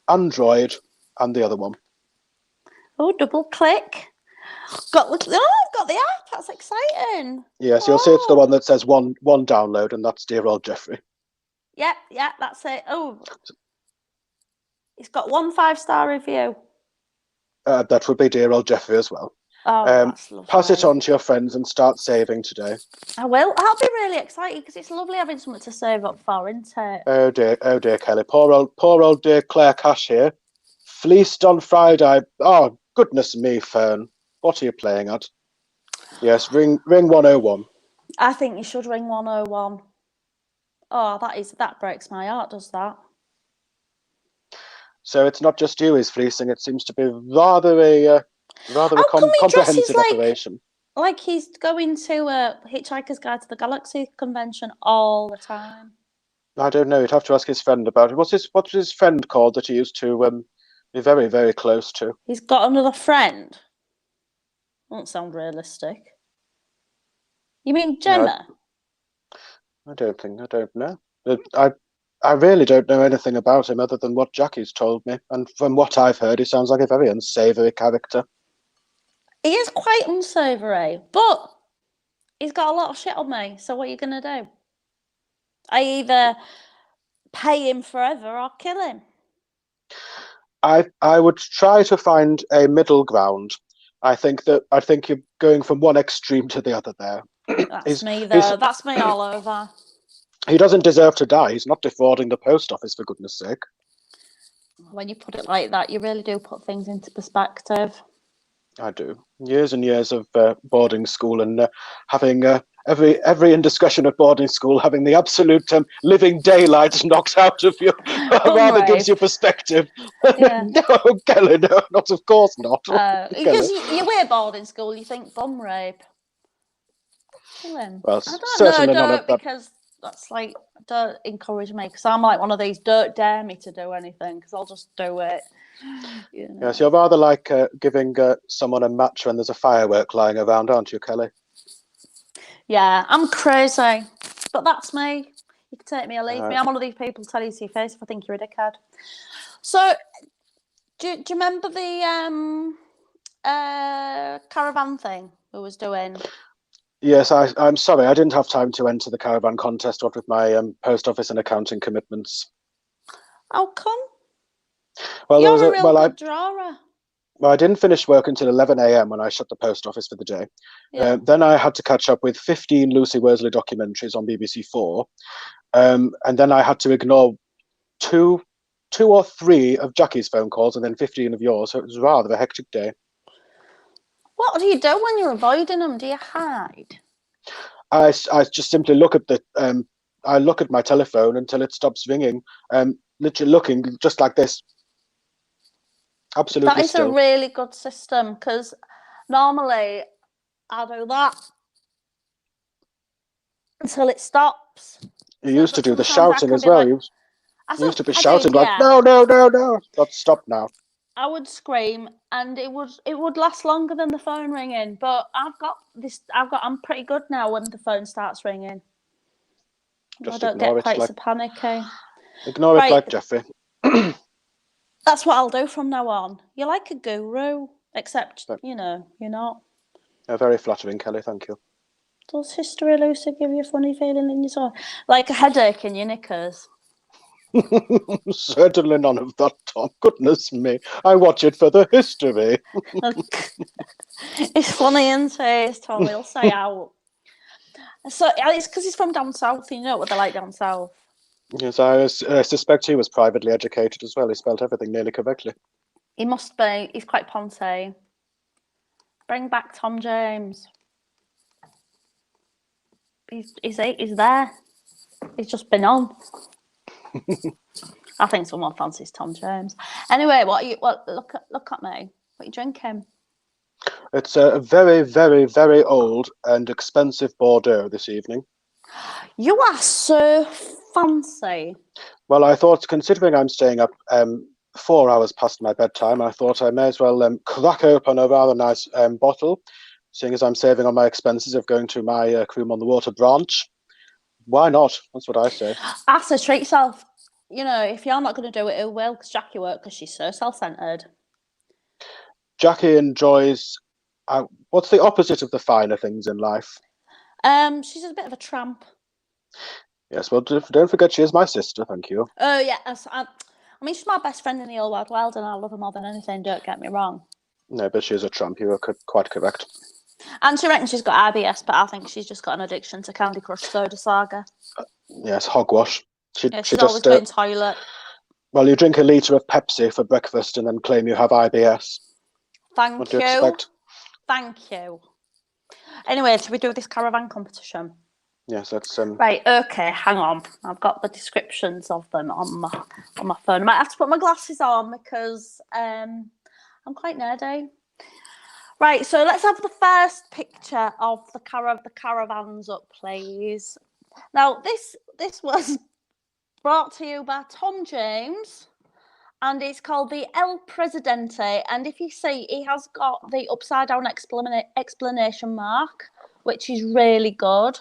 Android, and the other one. Oh, double click. I've got the app. That's exciting. Yes, you'll see it's the one that says one download, and that's dear old Jeffrey. Yeah, that's it. Oh, it's got 1 5-star review. That would be dear old Jeffrey as well. Oh, that's lovely. Pass it on to your friends and start saving today. I will. I'll be really excited because it's lovely having something to save up for, isn't it? Oh dear, Kelly. Poor old dear Claire Cash here. Fleeced on Friday. Oh, goodness me, Fern. What are you playing at? Yes, ring 101. I think you should ring 101. Oh, that breaks my heart, does that? So it's not just you he's fleecing, it seems to be rather a comprehensive operation. Like he's going to a Hitchhiker's Guide to the Galaxy convention all the time. I don't know, you'd have to ask his friend about it. What's his friend called that he used to You're very, very close to. He's got another friend. Doesn't sound realistic. You mean Jenna? I don't know. I really don't know anything about him other than what Jackie's told me. And from what I've heard, he sounds like a very unsavoury character. He is quite unsavoury, but he's got a lot of shit on me. So what are you going to do? I either pay him forever or kill him. I would try to find a middle ground. I think you're going from one extreme to the other there. That's me, though. That's me all over. He doesn't deserve to die. He's not defrauding the post office, for goodness sake. When you put it like that, you really do put things into perspective. I do. Years and years of boarding school and having every indiscretion of boarding school, having the absolute living daylight knocked out of you, rather gives you perspective. Yeah. No, Kelly, no, not of course not. Because you were boarding school, you think bum rape. Kill him. Well, I certainly don't none of that. because that's like, don't encourage me, because I'm like one of these, don't dare me to do anything, because I'll just do it. You know? Yes, you're rather like giving someone a match when there's a firework lying around, aren't you, Kelly? Yeah, I'm crazy, but that's me. You can take me or leave me. I'm one of these people tell you to your face if I think you're a dickhead. So, do you remember the caravan thing we was doing? Yes, I'm sorry, I didn't have time to enter the caravan contest, what with my post office and accounting commitments. How come? Well, You're a real good drawer. Well, I didn't finish work until 11 a.m. when I shut the post office for the day. Yeah. Then I had to catch up with 15 Lucy Worsley documentaries on BBC Four, and then I had to ignore two or three of Jackie's phone calls and then 15 of yours. So it was rather a hectic day. What do you do when you're avoiding them? Do you hide? I just simply look at I look at my telephone until it stops ringing. Literally looking just like this. Absolutely. That is a really good system, because normally I do that until it stops. You used to do the shouting as well. Like, you used to be shouting like, no, stop now. I would scream, and it would last longer than the phone ringing. But I'm pretty good now when the phone starts ringing. I don't get quite so panicky. Ignore it like Jeffrey. That's what I'll do from now on. You're like a guru, except, you're not. Very flattering, Kelly, thank you. Does History Lucy give you a funny feeling in your soul? Like a headache in your knickers? Certainly none of that, Tom. Goodness me. I watch it for the history. It's funny, isn't it, Tom? He'll say out. So it's because he's from down south. You know what they're like down south. Yes, I suspect he was privately educated as well. He spelled everything nearly correctly. He must be. He's quite poncy. Bring back Tom James. He's there. He's just been on. I think someone fancies Tom James. Anyway, look at me. What are you drinking? It's a very, very, very old and expensive Bordeaux this evening. You are so fancy. Well, I thought, considering I'm staying up 4 hours past my bedtime, I thought I may as well crack open a rather nice bottle, seeing as I'm saving on my expenses of going to my Cream on the Water branch. Why not? That's what I say. I say treat yourself. If you're not going to do it, who will? Because Jackie won't, because she's so self-centered. Jackie enjoys... what's the opposite of the finer things in life? She's a bit of a tramp. Yes, well, don't forget she is my sister, thank you. Oh, yeah. I mean, she's my best friend in the whole wide world, and I love her more than anything, don't get me wrong. No, but she is a tramp. You are quite correct. And she reckons she's got IBS, but I think she's just got an addiction to Candy Crush Soda Saga. Yes, hogwash. She's always going toilet. Well, you drink a litre of Pepsi for breakfast and then claim you have IBS. Thank you. What do you expect? Thank you. Anyway, should we do this caravan competition? Yes, that's right. Okay, hang on. I've got the descriptions of them on my phone. I might have to put my glasses on because I'm quite nerdy. Right, so let's have the first picture of the caravans up, please. Now, this was brought to you by Tom James and it's called the El Presidente. And if you see, he has got the upside down explanation mark, which is really good.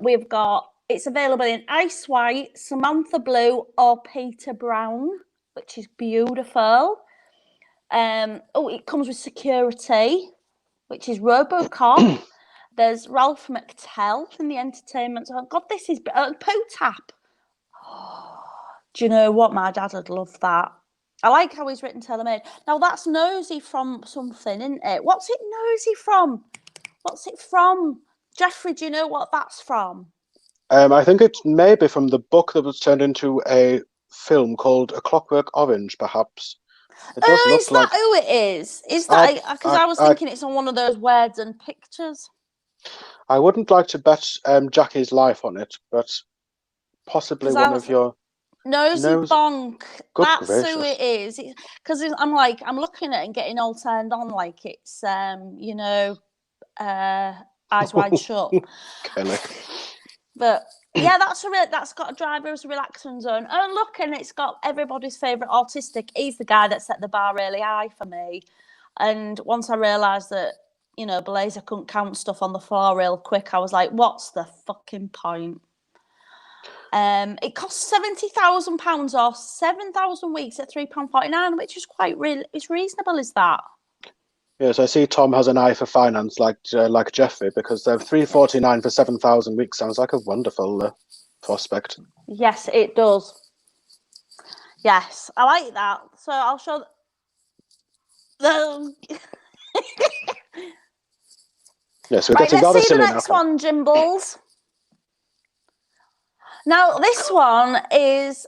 We've got, it's available in ice white, Samantha blue, or Peter brown, which is beautiful. It comes with security, which is RoboCop. There's Ralph McTell in the entertainment. Oh God, this is Poo Tap. Do you know what? My dad would love that. I like how he's written tailor-made. Now that's nosy from something, isn't it? What's it nosy from? What's it from? Jeffrey, do you know what that's from? I think it may be from the book that was turned into a film called A Clockwork Orange, perhaps. It does look is that who it is? Is that because I was thinking it's on one of those words and pictures? I wouldn't like to bet Jackie's life on it, but possibly one of your Nosy Bonk. That's gracious. who it is. Because I'm looking at it and getting all turned on like it's Eyes Wide Shut. Kelli. But yeah, that's got a driver's relaxing zone. Oh look, and it's got everybody's favourite autistic. He's the guy that set the bar really high for me. And once I realised that, Blazer couldn't count stuff on the floor real quick, I was like, what's the fucking point? It costs £70,000 or 7,000 weeks at £3.49, which is it's reasonable, is that? Yes, I see Tom has an eye for finance, like Jeffrey, because £3.49 for 7,000 weeks sounds like a wonderful prospect. Yes, it does. Yes, I like that. So I'll show. Yes, we're right, getting let's see the silly next now. one, Jimbles. Now, this one is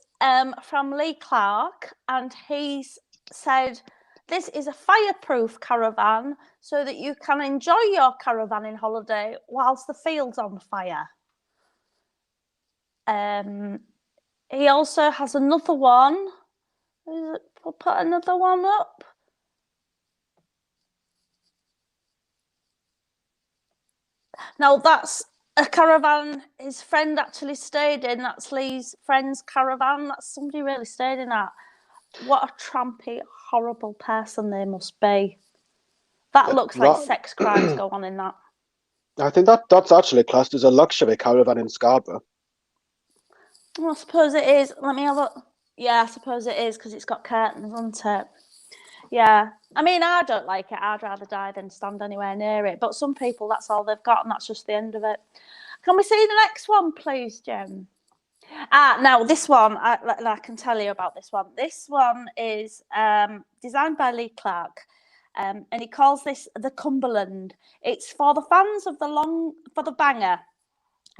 from Lee Clark, and he's said, this is a fireproof caravan so that you can enjoy your caravanning holiday whilst the field's on fire. He also has another one. We'll put another one up. Now, that's a caravan his friend actually stayed in. That's Lee's friend's caravan. That's somebody really stayed in that. What a trampy, horrible person they must be. That looks like sex crimes go on in that. I think that's actually classed as a luxury caravan in Scarborough. Well, I suppose it is. Let me have a... Yeah, I suppose it is because it's got curtains, isn't it? Yeah. I mean, I don't like it. I'd rather die than stand anywhere near it. But some people, that's all they've got, and that's just the end of it. Can we see the next one, please, Jem? Now, this one, I can tell you about this one. This one is designed by Lee Clark, and he calls this the Cumberland. It's for the fans of the banger,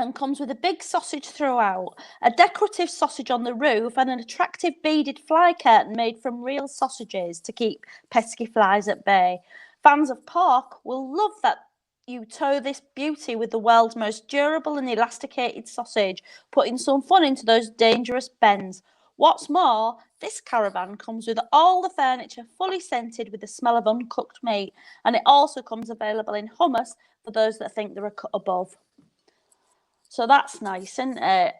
and comes with a big sausage throughout, a decorative sausage on the roof, and an attractive beaded fly curtain made from real sausages to keep pesky flies at bay. Fans of pork will love that you tow this beauty with the world's most durable and elasticated sausage, putting some fun into those dangerous bends. What's more, this caravan comes with all the furniture fully scented with the smell of uncooked meat, and it also comes available in hummus for those that think they're a cut above. So that's nice, isn't it?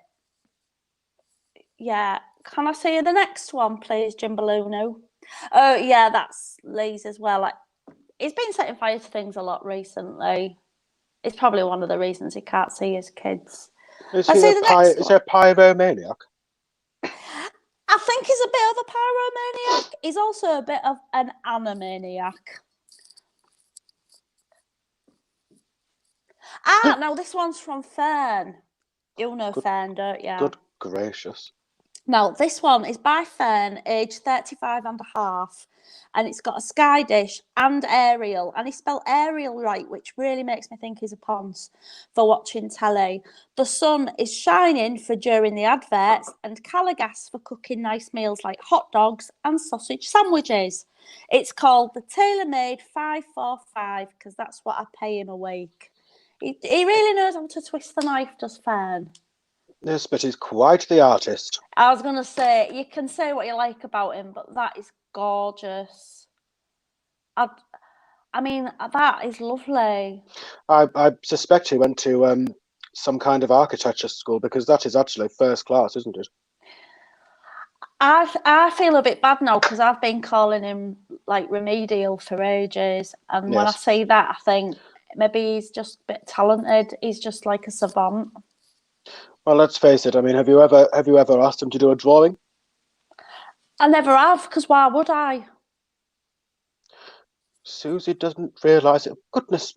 Yeah. Can I see the next one, please, Jimbaloono? Oh, yeah, that's Lee's as well. He's been setting fire to things a lot recently. It's probably one of the reasons he can't see his kids. Is he a pyromaniac? I think he's a bit of a pyromaniac. He's also a bit of an animaniac. Now this one's from Fern. You'll know Fern, don't you? Good gracious. Now, this one is by Fern, aged 35 and a half, and it's got a sky dish and aerial, and he spelled aerial right, which really makes me think he's a ponce for watching telly. The sun is shining for during the adverts, and Calagas for cooking nice meals like hot dogs and sausage sandwiches. It's called the tailor-made 545 because that's what I pay him a week. He really knows how to twist the knife, does Fern. Yes, but he's quite the artist. I was going to say, you can say what you like about him, but that is gorgeous. I mean, that is lovely. I suspect he went to some kind of architecture school because that is actually first class, isn't it? I feel a bit bad now because I've been calling him like remedial for ages, and when I see that, I think maybe he's just a bit talented. He's just like a savant. Well, let's face it. I mean, have you ever asked him to do a drawing? I never have, because why would I? Susie doesn't realise it. Goodness.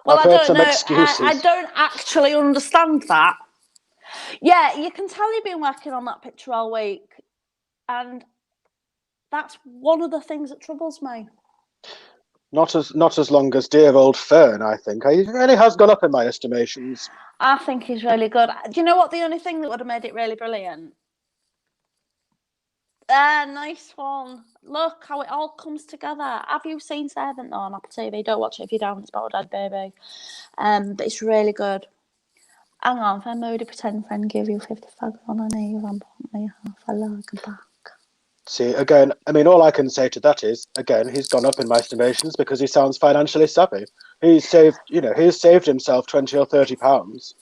Well, I've I heard don't some know. excuses. I don't actually understand that. Yeah, you can tell you've been working on that picture all week, and that's one of the things that troubles me. Not as long as dear old Fern, I think. He really has gone up in my estimations. I think he's really good. Do you know what the only thing that would have made it really brilliant? Nice one. Look how it all comes together. Have you seen Servant though on Apple TV? Don't watch it if you don't. It's about a dead baby. But it's really good. Hang on, if a moody pretend friend give you 50 fags on a knee, I'm me half a like a back. See, again, I mean, all I can say to that is, again, he's gone up in my estimations because he sounds financially savvy. He's saved himself £20 or £30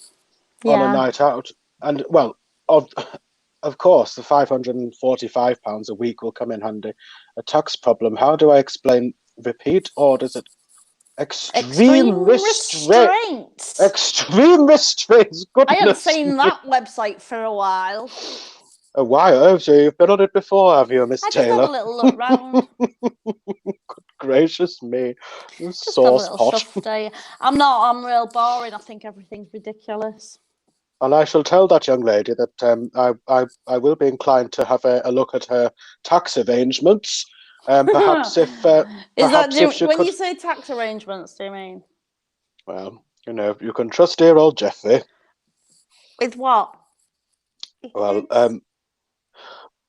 on a night out, and well, of course, the £545 a week will come in handy. A tax problem. How do I explain repeat orders at extreme restraints? Extreme restraints. Goodness, I haven't seen that website for a while. A while? Oh, so you've been on it before, have you, Miss Taylor? I just had a little look round. Good gracious me. Just a little shuff day. I'm real boring. I think everything's ridiculous. And I shall tell that young lady that I will be inclined to have a look at her tax arrangements. Perhaps if when you say tax arrangements, do you mean? Well, you can trust dear old Jeffrey. With what? Well,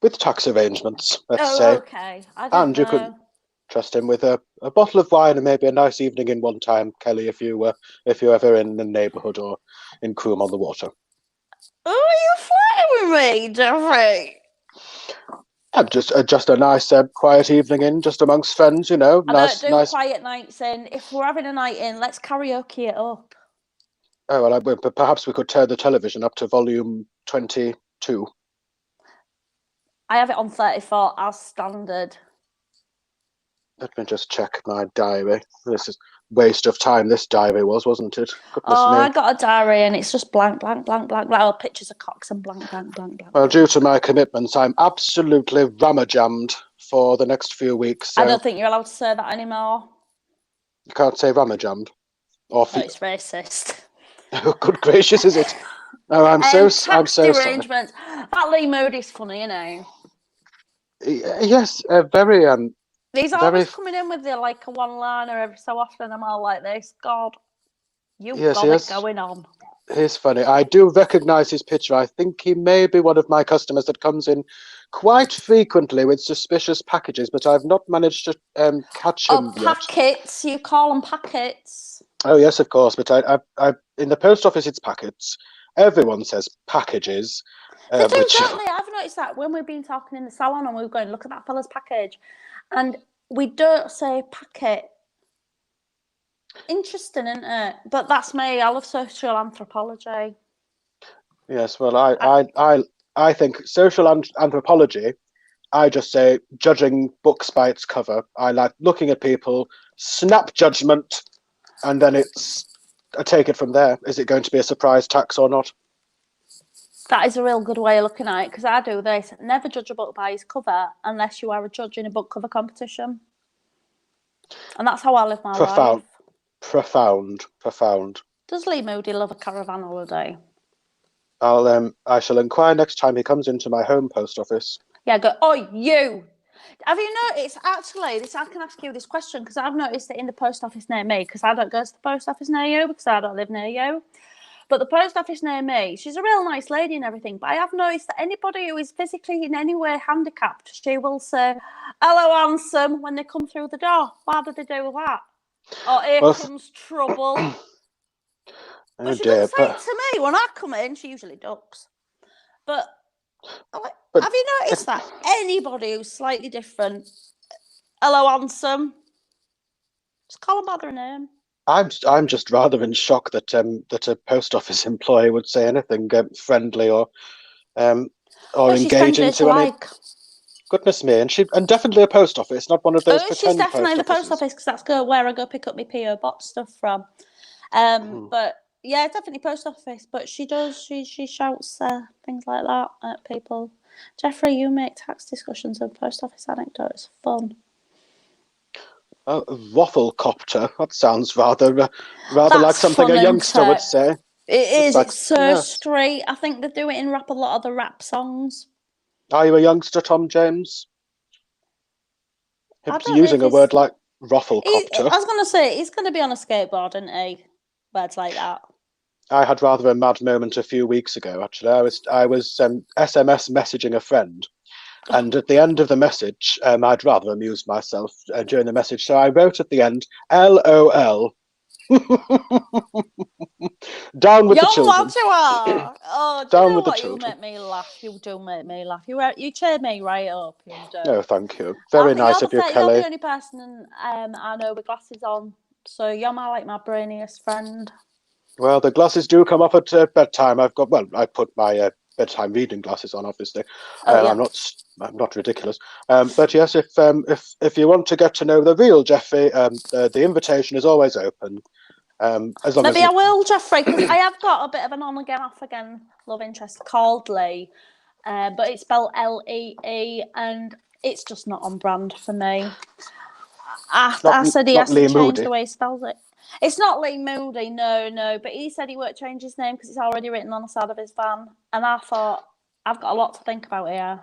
with tax arrangements, let's say. Okay. You can trust him with a bottle of wine and maybe a nice evening in one time, Kelly, if you're ever in the neighbourhood or in Croom on the Water. Oh, are you flattering me, Jeffrey? Just a nice, quiet evening in, just amongst friends, I nice, don't do nice. quiet nights in. If we're having a night in, let's karaoke it up. Oh well, but perhaps we could turn the television up to volume 22. I have it on 34 as standard. Let me just check my diary. This is waste of time. This diary wasn't it? Goodness me. I got a diary and it's just blank, blank, blank, blank, blank. All pictures of cocks and blank, blank, blank, blank. Well, due to my commitments, I'm absolutely ramajammed for the next few weeks. So I don't think you're allowed to say that anymore. You can't say ramajammed. It's racist. Oh, good gracious, is it? Oh, I'm so sorry. That Lee Moody's funny, Yes, very. He's always coming in with a one-liner every so often. I'm all like this. God, you've got it going on. He's funny. I do recognise his picture. I think he may be one of my customers that comes in quite frequently with suspicious packages, but I've not managed to catch him yet. Packets. You call them packets. Oh yes, of course. But I in the post office, it's packets. Everyone says packages. They do, don't they? I've noticed that when we've been talking in the salon and we're going, look at that fella's package. And we don't say packet. Interesting, isn't it? But that's me. I love social anthropology. Yes, well, I think social anthropology, I just say judging books by its cover. I like looking at people, snap judgment, and then I take it from there. Is it going to be a surprise tax or not? That is a real good way of looking at it, because I do this. Never judge a book by its cover unless you are a judge in a book cover competition. And that's how I live my life. Profound. Does Lee Moody love a caravan holiday? I shall inquire next time he comes into my home post office. Yeah, go, oh, you! Have you noticed, actually, I can ask you this question, because I've noticed it in the post office near me, because I don't go to the post office near you, because I don't live near you. But the post office near me, she's a real nice lady and everything, but I have noticed that anybody who is physically in any way handicapped, she will say, hello, handsome, when they come through the door. Why do they do that? Or here comes trouble. But she doesn't say it to me when I come in. She usually ducks. But have you noticed that? Anybody who's slightly different, hello, handsome, just call them by their name. I'm just rather in shock that a post office employee would say anything friendly or or Well, she's engaging tempted to to any. like. Goodness me, and definitely a post office, not one of those She's pretend definitely post the post offices. office because that's where I go pick up my PO box stuff from. But yeah, definitely post office. But she does. She shouts things like that at people. Jeffrey, you make tax discussions and post office anecdotes fun. Waffle copter. That sounds rather That's like something fun, a isn't youngster would it? say. It is. Like, It's so yes. straight. I think they do it in rap, a lot of the rap songs. Are you a youngster, Tom James? I don't know if Using a he's. word like rufflecopter. I was going to say he's going to be on a skateboard, isn't he? Words like that. I had rather a mad moment a few weeks ago. Actually, I was SMS messaging a friend, and at the end of the message, I'd rather amused myself during the message, so I wrote at the end, LOL. Down with the children. What you are. Oh, do you Down know with the what? You children. make me laugh. You do make me laugh. You cheered me right up. You do. Oh, thank you. I Very think nice of you, you're Kelly. the only person I know with glasses on. So you're my brainiest friend. Well, the glasses do come off at bedtime. I put my bedtime reading glasses on, obviously. Yeah. I'm not ridiculous. But yes, if you want to get to know the real Jeffrey, the invitation is always open. As long Maybe as I will, Jeffrey, because I have got a bit of an on again, off again love interest called Lee, but it's spelled Lee, and it's just not on brand for me. I said he has to change the way he spells it. It's not Lee Moody, no. But he said he won't change his name because it's already written on the side of his van. And I thought, I've got a lot to think about here.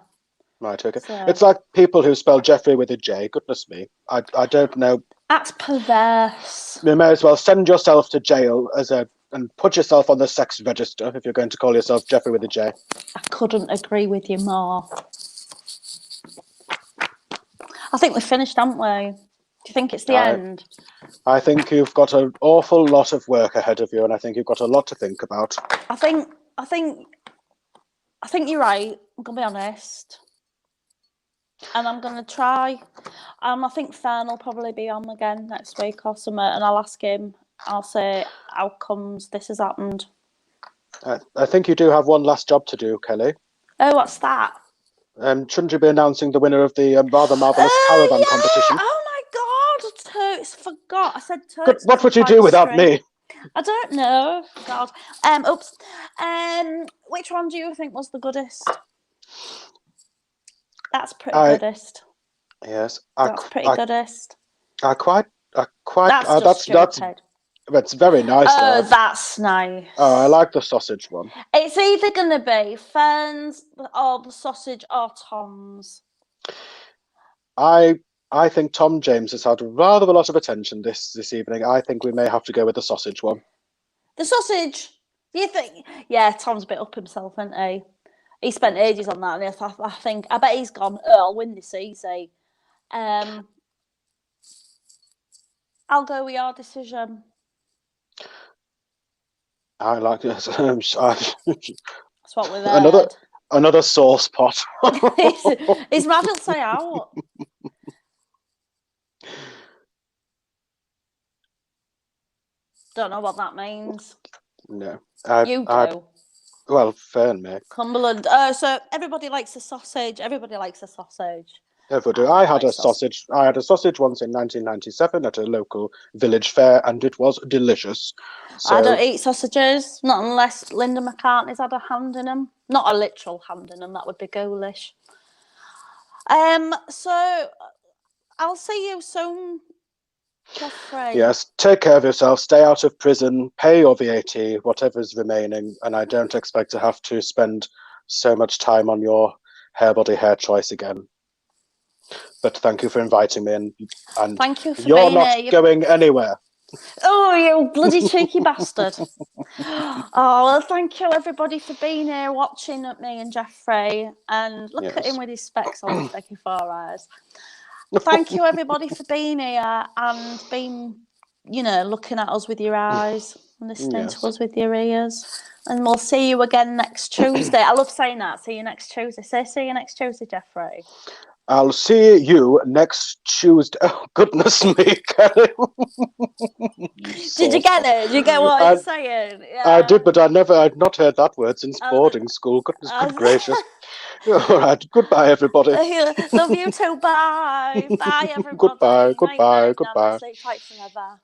Right, okay. So. It's like people who spell Jeffrey with a J. Goodness me. I don't know. That's perverse. You may as well send yourself to jail and put yourself on the sex register if you're going to call yourself Jeffrey with a J. I couldn't agree with you more. I think we've finished, haven't we? Do you think it's the end? I think you've got an awful lot of work ahead of you, and I think you've got a lot to think about. I think you're right. I'm gonna be honest, and I'm gonna try. I think Fern will probably be on again next week or something, and I'll ask him. I'll say, how comes this has happened? I think you do have one last job to do, Kelly. Oh, what's that? Shouldn't you be announcing the winner of the rather marvellous caravan competition? Oh my God, I totally forgot. I said what would you do without me? I don't know. God. Oops. Which one do you think was the goodest? That's pretty goodest. Yes. That's pretty goodest. That's very nice. Oh, that's nice. Oh, I like the sausage one. It's either going to be Fern's or the sausage or Tom's. I think Tom James has had rather a lot of attention this evening. I think we may have to go with the sausage one. The sausage? Do you think? Yeah, Tom's a bit up himself, isn't he? He spent ages on that, and I bet he's gone, I'll win this easy. I'll go with your decision. I like this. That's what we've heard. Another sauce pot. He's mad he'll say out. Don't know what that means. No. You do. Well, Fern may. Cumberland. So everybody likes a sausage. Everybody likes a sausage. Everybody. I had a sausage. I had a sausage once in 1997 at a local village fair, and it was delicious. So, I don't eat sausages, not unless Linda McCartney's had a hand in them. Not a literal hand in them. That would be ghoulish. So I'll see you soon, Jeffrey. Yes, take care of yourself. Stay out of prison. Pay your VAT, whatever's remaining, and I don't expect to have to spend so much time on your hair choice again. But thank you for inviting me, and thank you for you're being not going anywhere. Oh, you bloody cheeky bastard. Oh, well, thank you, everybody, for being here, watching at me and Jeffrey. And look at him with his specs on, his sticky 4 eyes. Thank you, everybody, for being here and being, looking at us with your eyes and listening to us with your ears. And we'll see you again next Tuesday. I love saying that. See you next Tuesday. See you next Tuesday, Jeffrey. I'll see you next Tuesday. Oh, goodness me, Kelly. Did you get it? Did you get what I'm saying? Yeah. I did, but I'd not heard that word since boarding school. Goodness, good gracious. All right. Goodbye, everybody. Love you too. Bye. Bye, everybody. Goodbye. Night, night, Goodbye. Nana. Sleep tight forever.